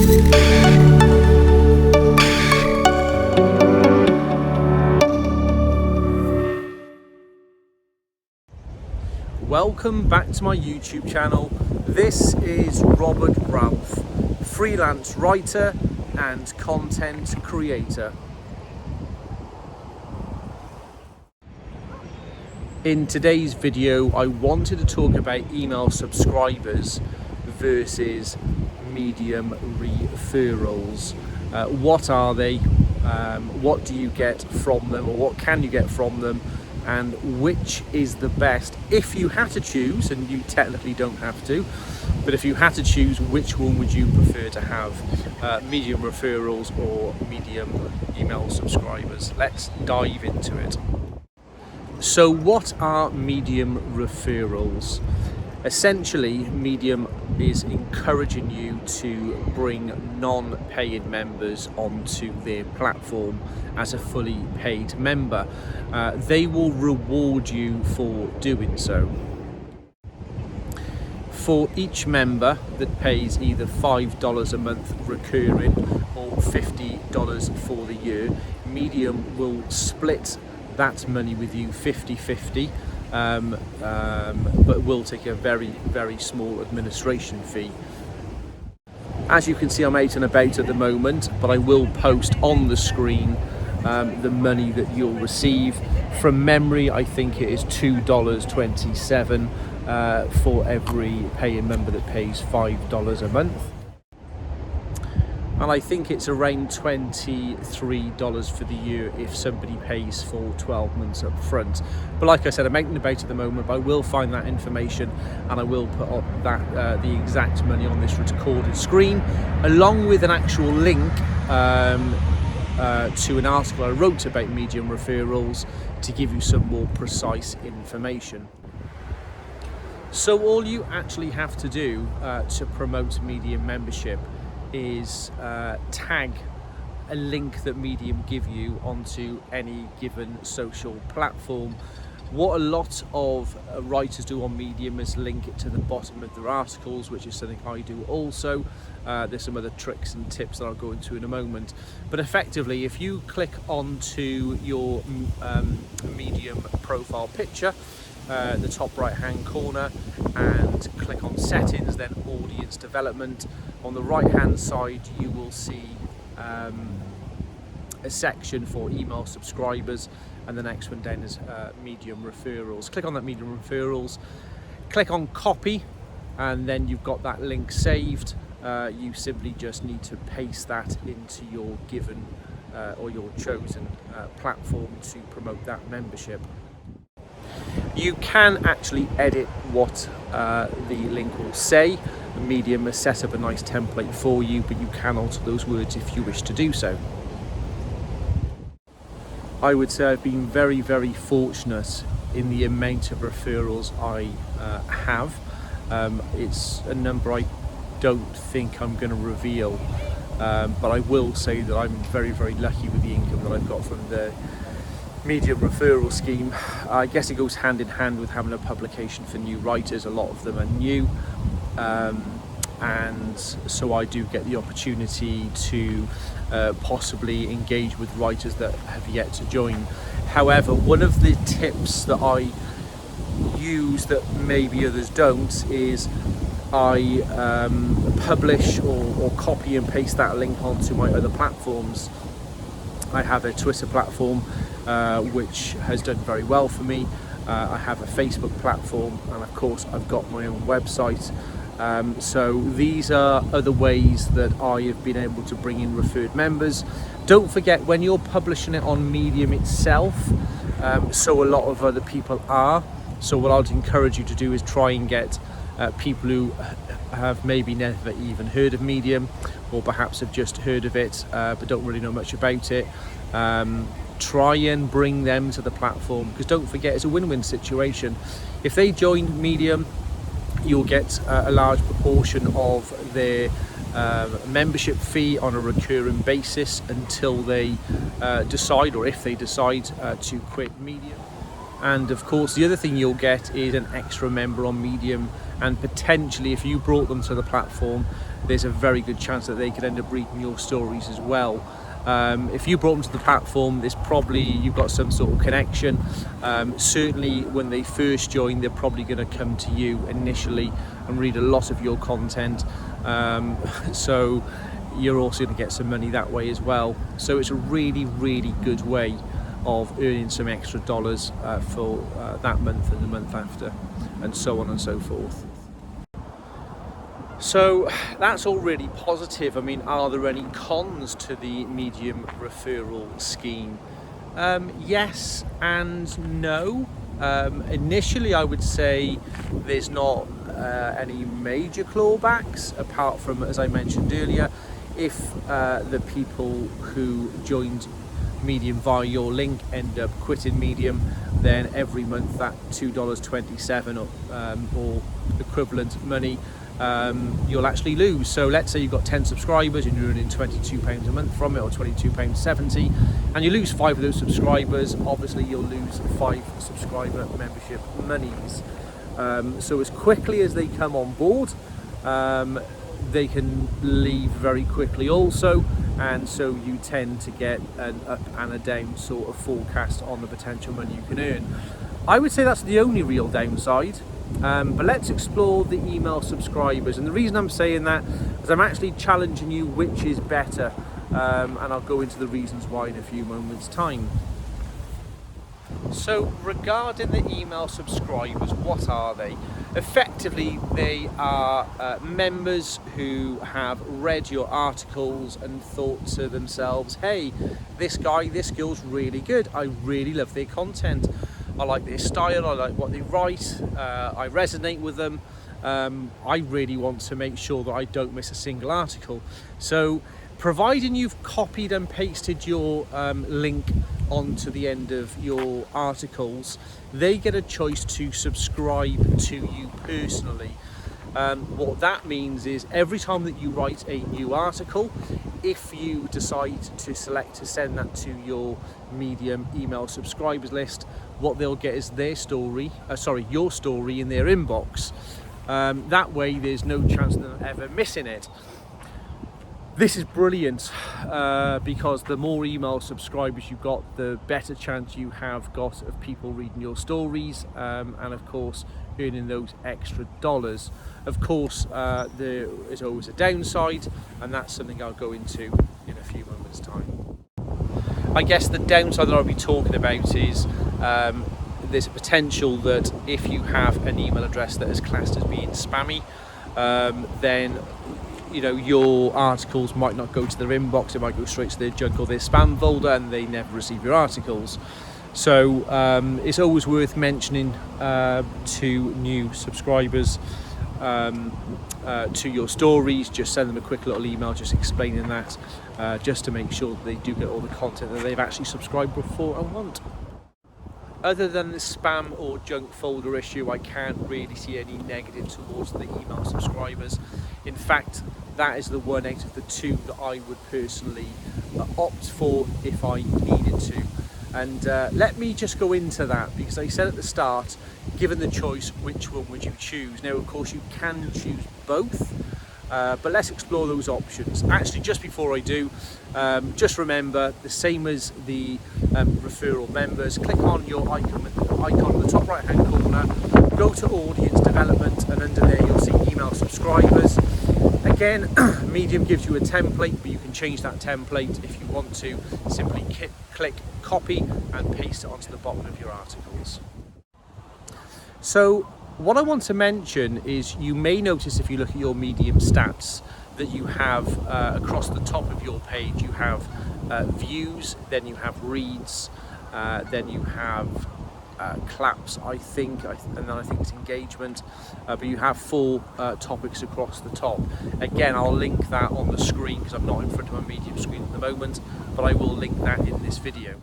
Welcome back to my YouTube channel. This is Robert Ralph, freelance writer and content creator. In today's video, I wanted to talk about email subscribers versus Medium referrals. What are they? What do you get from them, or what can you get from them? And which is the best, if you had to choose, and you technically don't have to, but if you had to choose, which one would you prefer to have, Medium referrals or Medium email subscribers? Let's dive into it. So what are Medium referrals? Essentially, Medium is encouraging you to bring non-paying members onto their platform as a fully paid member. They will reward you for doing so. For each member that pays either $5 a month recurring or $50 for the year, Medium will split that money with you 50-50. But will take a very, very small administration fee. As you can see, I'm out and about at the moment, but I will post on the screen the money that you'll receive. From memory, I think it is $2.27 for every paying member that pays $5 a month. And I think it's around $23 for the year if somebody pays for 12 months up front. But like I said, I'm out and about at the moment, but I will find that information and I will put up that the exact money on this recorded screen, along with an actual link to an article I wrote about Medium referrals to give you some more precise information. So all you actually have to do to promote Medium membership is tag a link that Medium give you onto any given social platform. What a lot of writers do on Medium is link it to the bottom of their articles, which is something I do also. There's some other tricks and tips that I'll go into in a moment. But effectively, if you click onto your Medium profile picture, the top right hand corner, and click on settings, then audience development, on the right hand side you will see a section for email subscribers, and the next one down is Medium referrals. Click on that Medium referrals, click on copy, and then you've got that link saved. You simply just need to paste that into your given or your chosen platform to promote that membership. You can actually edit what the link will say. Medium has set up a nice template for you, but you can alter those words if you wish to do so. I would say I've been very, very fortunate in the amount of referrals I have. It's a number I don't think I'm going to reveal, but I will say that I'm very, very lucky with the income that I've got from the Medium referral scheme. I guess it goes hand in hand with having a publication for new writers. A lot of them are new, and so I do get the opportunity to possibly engage with writers that have yet to join. However, one of the tips that I use that maybe others don't is I publish or copy and paste that link onto my other platforms. I have a Twitter platform which has done very well for me. I have a Facebook platform, and of course I've got my own website. So these are other ways that I have been able to bring in referred members. Don't forget, when you're publishing it on Medium itself, so a lot of other people are, so what I'd encourage you to do is try and get people who have maybe never even heard of Medium, or perhaps have just heard of it but don't really know much about it. Try and bring them to the platform, because don't forget, it's a win-win situation. If they join Medium, you'll get a large proportion of their membership fee on a recurring basis until they decide, or if they decide to quit Medium. And of course, the other thing you'll get is an extra member on Medium, and potentially if you brought them to the platform, there's a very good chance that they could end up reading your stories as well. If you brought them to the platform, there's probably, you've got some sort of connection. Certainly when they first join, they're probably going to come to you initially and read a lot of your content. So you're also going to get some money that way as well. So it's a really, really good way of earning some extra dollars for that month and the month after, and so on and so forth. So that's all really positive. I mean, are there any cons to the Medium referral scheme? Yes and no. Initially, I would say there's not any major clawbacks, apart from, as I mentioned earlier, if the people who joined Medium via your link end up quitting Medium, then every month that $2.27 or equivalent money you'll actually lose. So let's say you've got 10 subscribers and you're earning £22 a month from it, or £22.70, and you lose 5 of those subscribers, obviously you'll lose 5 subscriber membership monies. So as quickly as they come on board, they can leave very quickly also, and so you tend to get an up and a down sort of forecast on the potential money you can earn. I would say that's the only real downside. But let's explore the email subscribers, and the reason I'm saying that is I'm actually challenging you which is better, and I'll go into the reasons why in a few moments time. So regarding the email subscribers, what are they? Effectively, they are members who have read your articles and thought to themselves, hey, this guy, this girl's really good, I really love their content, I like their style, I like what they write, I resonate with them, I really want to make sure that I don't miss a single article. So providing you've copied and pasted your link onto the end of your articles, they get a choice to subscribe to you personally. What that means is every time that you write a new article, if you decide to select to send that to your Medium email subscribers list, what they'll get is their story, your story in their inbox. That way there's no chance of them ever missing it. This is brilliant because the more email subscribers you've got, the better chance you have got of people reading your stories, and of course earning those extra dollars. Of course, there is always a downside, and that's something I'll go into in a few moments time. I guess the downside that I'll be talking about is there's a potential that if you have an email address that is classed as being spammy, then your articles might not go to their inbox, it might go straight to their junk or their spam folder, and they never receive your articles. So it's always worth mentioning to new subscribers to your stories, just send them a quick little email just explaining that, just to make sure that they do get all the content that they've actually subscribed before and want. Other than the spam or junk folder issue, I can't really see any negative towards the email subscribers. In fact, that is the one out of the two that I would personally opt for if I needed to. And let me just go into that, because I said at the start, given the choice, which one would you choose? Now, of course, you can choose both, but let's explore those options. Actually, just before I do, just remember, the same as the referral members, click on your icon in the top right hand corner, go to audience development, and under there you'll see email subscribers. Again, Medium gives you a template, but you can change that template if you want to. Simply click copy and paste it onto the bottom of your articles. So what I want to mention is, you may notice if you look at your Medium stats that you have across the top of your page, you have views, then you have reads, then you have claps, I think, and then I think it's engagement, but you have 4 topics across the top. Again, I'll link that on the screen because I'm not in front of my Medium screen at the moment, but I will link that in this video.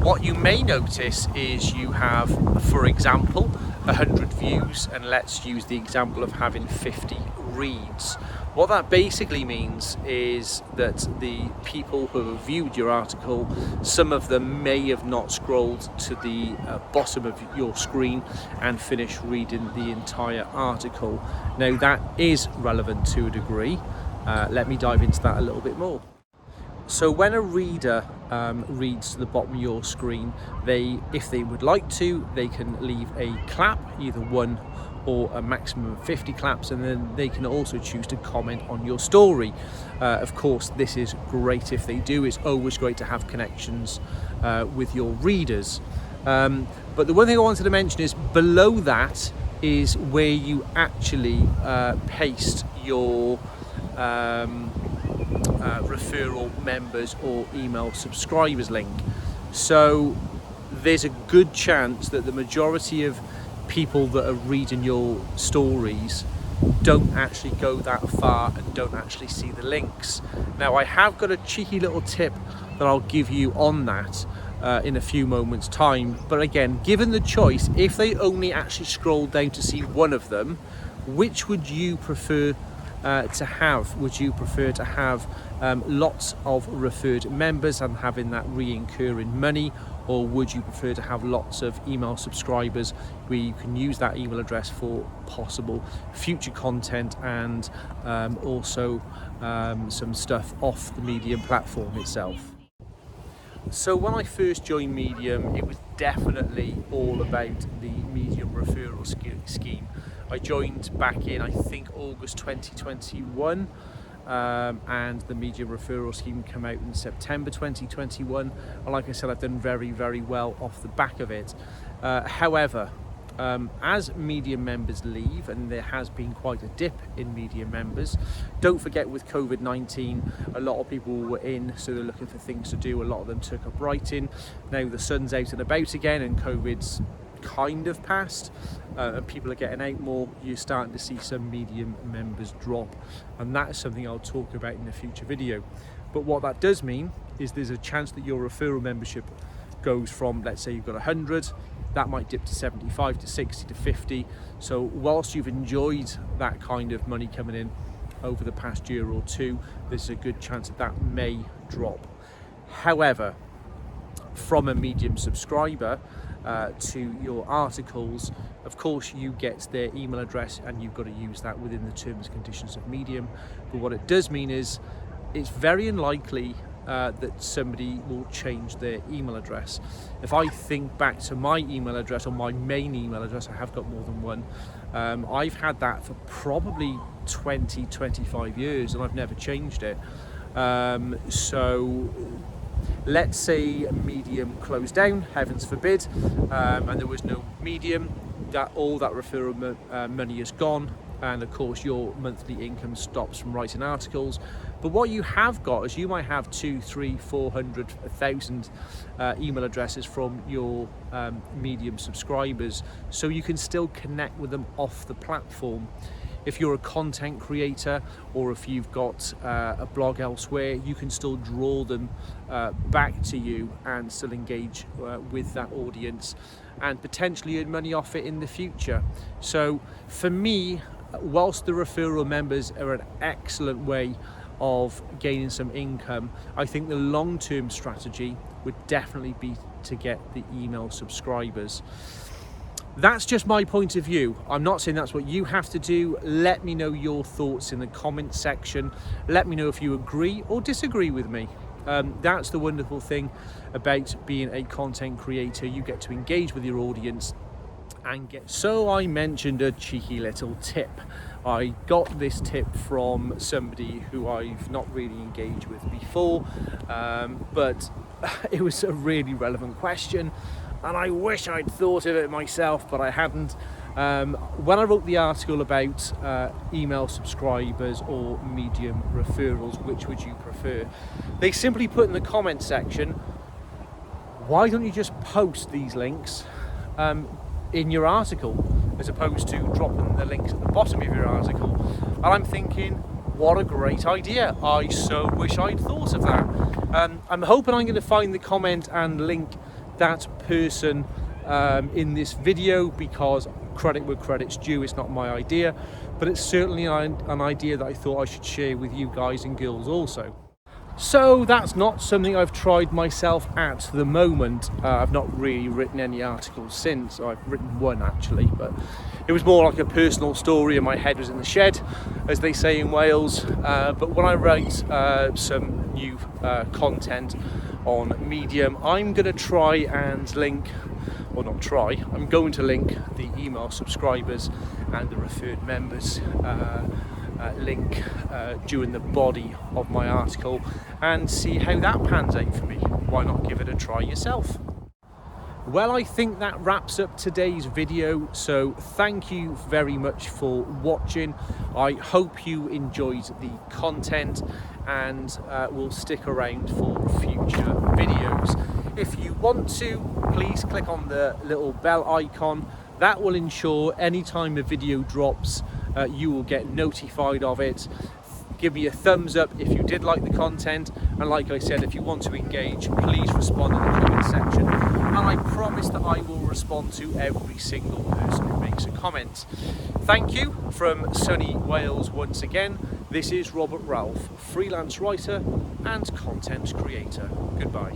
What you may notice is you have, for example, 100 views, and let's use the example of having 50 reads. What that basically means is that the people who have viewed your article, some of them may have not scrolled to the bottom of your screen and finished reading the entire article. Now that is relevant to a degree. Let me dive into that a little bit more. So when a reader reads to the bottom of your screen, if they would like to, they can leave a clap, either 1 or a maximum of 50 claps, and then they can also choose to comment on your story. Of course, this is great if they do. It's always great to have connections with your readers. But the one thing I wanted to mention is below that is where you actually paste your referral members or email subscribers link. So there's a good chance that the majority of people that are reading your stories don't actually go that far and don't actually see the links. Now I have got a cheeky little tip that I'll give you on that in a few moments time, but again, given the choice, if they only actually scroll down to see one of them, which would you prefer to have? Would you prefer to have lots of referred members and having that re-incurring money, or would you prefer to have lots of email subscribers where you can use that email address for possible future content and also some stuff off the Medium platform itself? So when I first joined Medium, it was definitely all about the Medium referral scheme. I joined back in, I think, August 2021, and the Medium referral scheme came out in September 2021. And like I said, I've done very, very well off the back of it. However, as Medium members leave, and there has been quite a dip in Medium members, don't forget with COVID-19, a lot of people were in, so they're looking for things to do. A lot of them took up writing. Now the sun's out and about again, and COVID's kind of passed, and people are getting out more. You're starting to see some Medium members drop, and that is something I'll talk about in a future video. But what that does mean is there's a chance that your referral membership goes from, let's say you've got 100, that might dip to 75 to 60 to 50. So whilst you've enjoyed that kind of money coming in over the past year or two, there's a good chance that that may drop. However, from a Medium subscriber to your articles, of course you get their email address, and you've got to use that within the terms and conditions of Medium. But what it does mean is it's very unlikely that somebody will change their email address. If I think back to my email address, or my main email address, I have got more than one. I've had that for probably 20-25 years, and I've never changed it. So let's say Medium closed down, heavens forbid, and there was no Medium, that all that referral money is gone, and of course your monthly income stops from writing articles. But what you have got is you might have 200, 300, 400, 1,000 email addresses from your Medium subscribers, so you can still connect with them off the platform. If you're a content creator, or if you've got a blog elsewhere, you can still draw them back to you and still engage with that audience and potentially earn money off it in the future. So for me, whilst the referral members are an excellent way of gaining some income, I think the long-term strategy would definitely be to get the email subscribers. That's just my point of view. I'm not saying that's what you have to do. Let me know your thoughts in the comment section. Let me know if you agree or disagree with me. That's the wonderful thing about being a content creator. You get to engage with your audience and get. So I mentioned a cheeky little tip. I got this tip from somebody who I've not really engaged with before, but it was a really relevant question, and I wish I'd thought of it myself, but I hadn't. When I wrote the article about email subscribers or Medium referrals, which would you prefer? They simply put in the comment section, why don't you just post these links in your article, as opposed to dropping the links at the bottom of your article? And I'm thinking, what a great idea. I so wish I'd thought of that. I'm hoping I'm going to find the comment and link that person in this video, because credit where credit's due, it's not my idea, but it's certainly an idea that I thought I should share with you guys and girls also. So that's not something I've tried myself at the moment. I've not really written any articles since. I've written one actually, but it was more like a personal story and my head was in the shed, as they say in Wales. But when I write some new content on Medium, I'm going to try and link, or not try, I'm going to link the email subscribers and the referred members link during the body of my article and see how that pans out for me. Why not give it a try yourself? Well, I think that wraps up today's video, so thank you very much for watching. I hope you enjoyed the content and will stick around for future videos. If you want to, please click on the little bell icon. That will ensure anytime a video drops, you will get notified of it. Give me a thumbs up if you did like the content, and like I said, if you want to engage, please respond in the comment section, and I promise that I will respond to every single person who makes a comment. Thank you from sunny Wales once again. This is Robert Ralph, freelance writer and content creator. Goodbye.